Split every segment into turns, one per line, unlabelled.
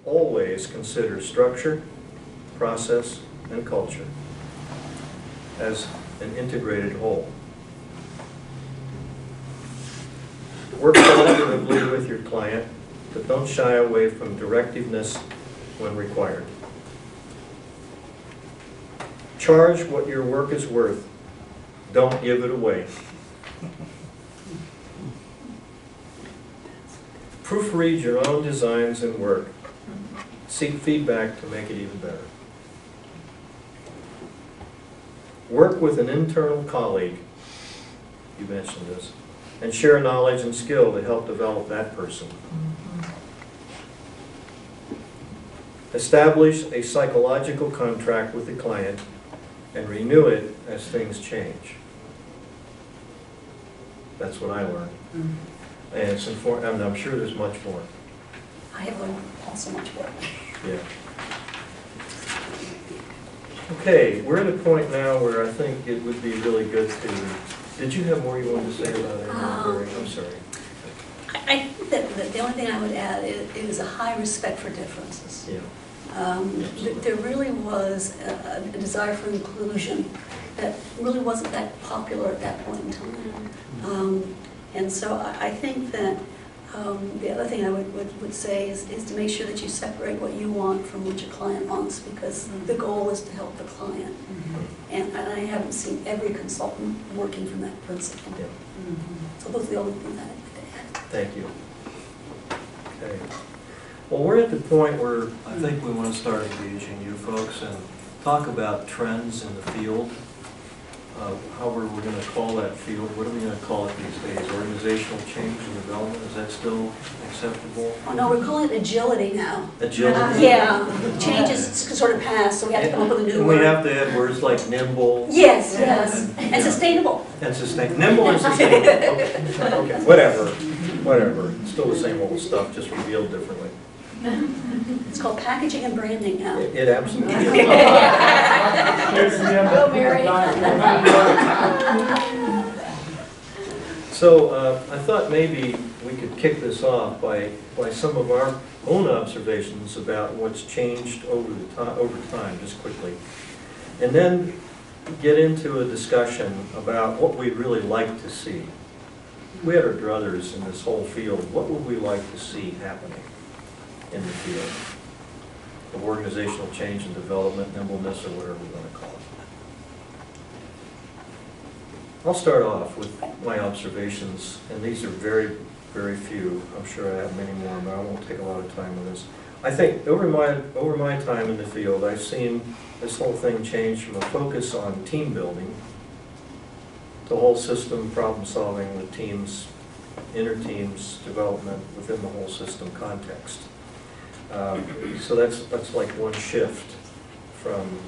always consider structure, process, and culture as an integrated whole. Work collaboratively with your client, but don't shy away from directiveness when required. Charge what your work is worth. Don't give it away. Proofread your own designs and work. Seek feedback to make it even better. Work with an internal colleague, you mentioned this, and share knowledge and skill to help develop that person. Establish a psychological contract with the client and renew it as things change. That's what I learned. And it's important, and I'm sure there's much more.
I have learned also much more.
Yeah. Okay, we're at a point now where I think it would be really good to, did you have more you wanted to say about it? I'm sorry.
I think that the only thing I would add is a high respect for differences.
Yeah.
There really was a desire for inclusion that really wasn't that popular at that point in time. And so I think that the other thing I would say is to make sure that you separate what you want from what your client wants, because the goal is to help the client. And I haven't seen every consultant working from that principle.
Yeah.
So those are the only things I'd like to add.
Thank you. Okay. Well, we're at the point where I think we want to start engaging you folks and talk about trends in the field. However we're going to call that field. What are we going to call it these days? Organizational change and development, is that still acceptable?
Oh no, we're calling it agility now.
Agility?
Yeah, change is sort of past, so we have to come up with a new
and
word.
we have to add words like nimble.
Yes, yes, and sustainable.
And nimble and sustainable. Okay, whatever. It's still the same old stuff, just revealed differently.
It's called packaging and branding now.
It absolutely is.
Go, Mary.
So I thought maybe we could kick this off by some of our own observations about what's changed over time, just quickly, and then get into a discussion about what we'd really like to see. We had our druthers in this whole field. What would we like to see happening in the field of organizational change and development, nimbleness, or whatever we're going to call it? I'll start off with my observations, and these are very, very few. I'm sure I have many more, but I won't take a lot of time with this. I think over my time in the field, I've seen this whole thing change from a focus on team building to whole system problem solving with teams, inner teams development within the whole system context. So that's like one shift from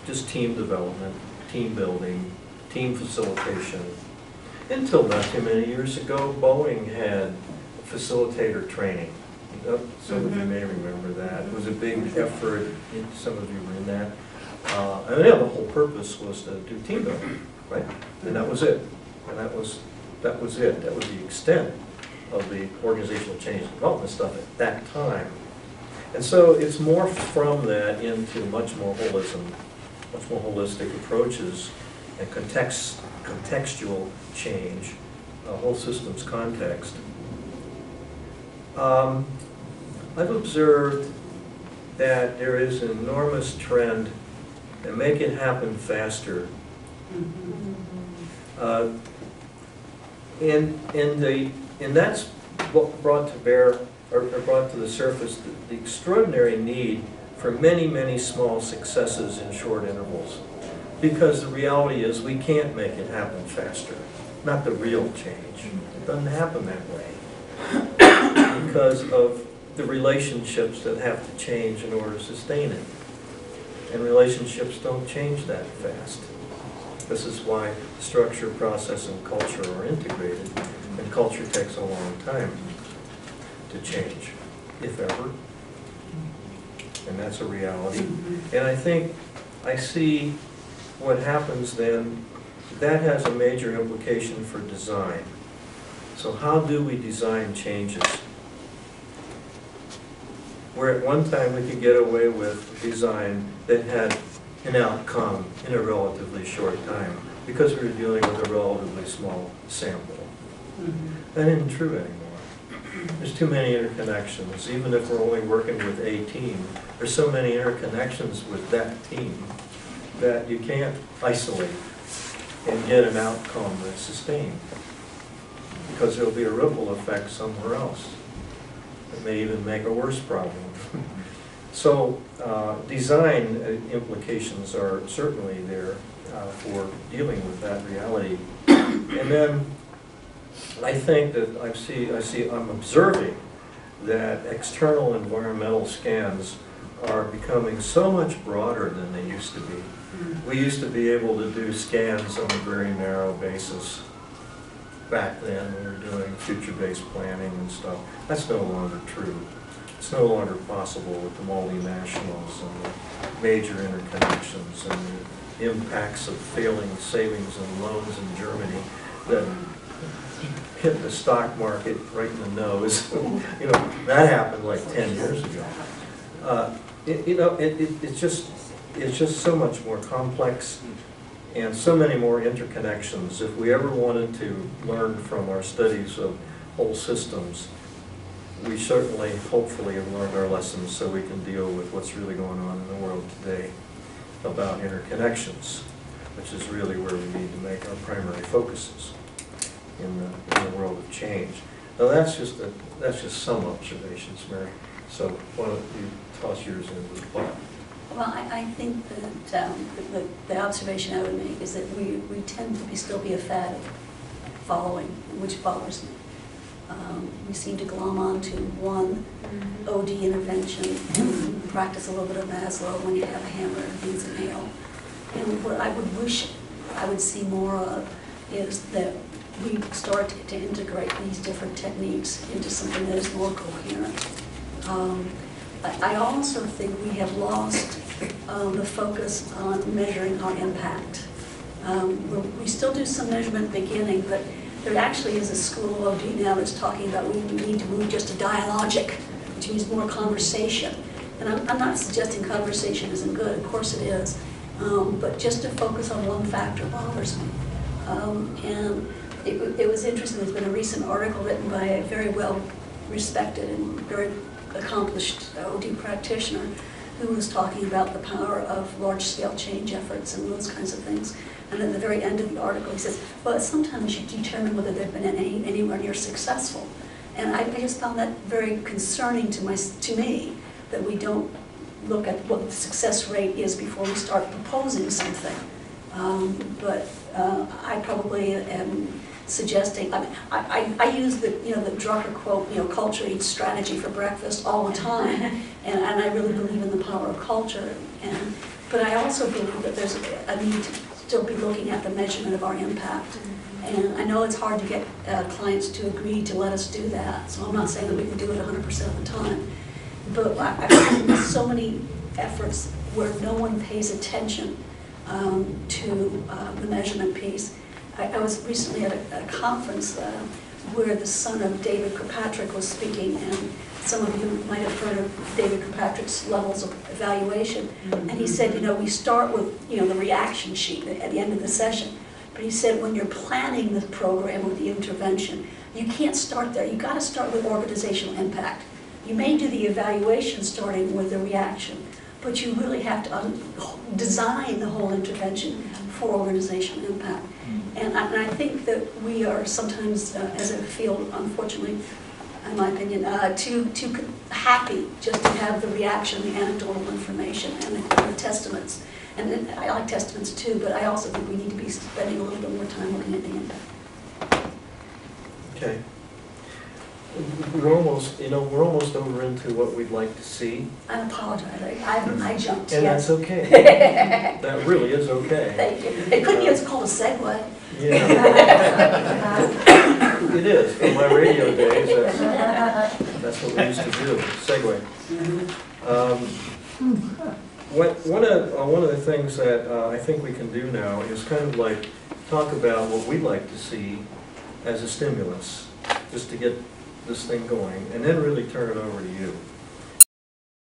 just team development, team building, team facilitation. Until not too many years ago, Boeing had facilitator training. Some of you may remember that. It was a big effort. Some of you were in that. And yeah, the whole purpose was to do team building, right? And that was it. And that was it. That was the extent of the organizational change and development stuff at that time. And so it's morphed from that into much more holistic approaches and contextual change, whole systems context. I've observed that there is an enormous trend to make it happen faster. And that's what brought to bear, or brought to the surface, the extraordinary need for many, many small successes in short intervals. Because the reality is we can't make it happen faster. Not the real change. It doesn't happen that way. Because of the relationships that have to change in order to sustain it. And relationships don't change that fast. This is why structure, process, and culture are integrated. And culture takes a long time to change, if ever. And that's a reality. And I think I see what happens then, that has a major implication for design. So how do we design changes? where at one time we could get away with design that had an outcome in a relatively short time because we were dealing with a relatively small sample. That isn't true anymore. There's too many interconnections. Even if we're only working with a team, there's so many interconnections with that team that you can't isolate and get an outcome that's sustained, because there'll be a ripple effect somewhere else. It may even make a worse problem. So design implications are certainly there for dealing with that reality. And then I think that I'm observing that external environmental scans are becoming so much broader than they used to be. We used to be able to do scans on a very narrow basis. Back then, we were doing future-based planning and stuff. That's no longer true. It's no longer possible with the multinationals and the major interconnections and the impacts of failing savings and loans in Germany that hit the stock market right in the nose. You know, that happened like 10 years ago. It's just so much more complex and so many more interconnections. If we ever wanted to learn from our studies of whole systems, we certainly, hopefully, have learned our lessons so we can deal with what's really going on in the world today about interconnections, which is really where we need to make our primary focuses in the world of change. Now that's just some observations, Mary. So why don't you toss yours into the pot?
Well, I think that the observation I would make is that we tend to still be a fad following, which bothers me. We seem to glom onto one OD intervention and practice a little bit of Maslow when you have a hammer and needs a nail. And what I would wish I would see more of is that we start to integrate these different techniques into something that is more coherent. I also think we have lost the focus on measuring our impact. We still do some measurement beginning, but there actually is a school of OD now that's talking about we need to move just to dialogic, which means more conversation. And I'm not suggesting conversation isn't good, of course it is, but just to focus on one factor bothers me. And it was interesting, there's been a recent article written by a very well-respected and very accomplished OD practitioner who was talking about the power of large-scale change efforts and those kinds of things. And at the very end of the article, he says, well, sometimes you determine whether they've been anywhere near successful. And I just found that very concerning to me, that we don't look at what the success rate is before we start proposing something. But I probably am suggesting, I use the Drucker quote, culture eats strategy for breakfast all the time, and I really believe in the power of culture. But I also believe that there's a need to still be looking at the measurement of our impact. And I know it's hard to get clients to agree to let us do that, so I'm not saying that we can do it 100% of the time. But I've seen so many efforts where no one pays attention to the measurement piece. I was recently at a conference where the son of David Kirkpatrick was speaking, and some of you might have heard of David Kirkpatrick's levels of evaluation. And he said, we start with the reaction sheet at the end of the session. But he said when you're planning the program or the intervention, you can't start there. You've got to start with organizational impact. You may do the evaluation starting with the reaction, but you really have to design the whole intervention for organizational impact. And I think that we are sometimes, as a field, unfortunately, in my opinion, too happy just to have the reaction, the anecdotal information, and the testaments. And I like testaments too, but I also think we need to be spending a little bit more time looking at the impact. Okay.
We're almost over into what we'd like to see.
I apologize. I jumped.
And yes. That's okay. That really is okay.
Thank you. It could be. It's called a segue.
Yeah. It is. From my radio days, that's what we used to do. Segue. One of the things that I think we can do now is kind of like talk about what we'd like to see as a stimulus, just to get this thing going, and then really turn it over to you.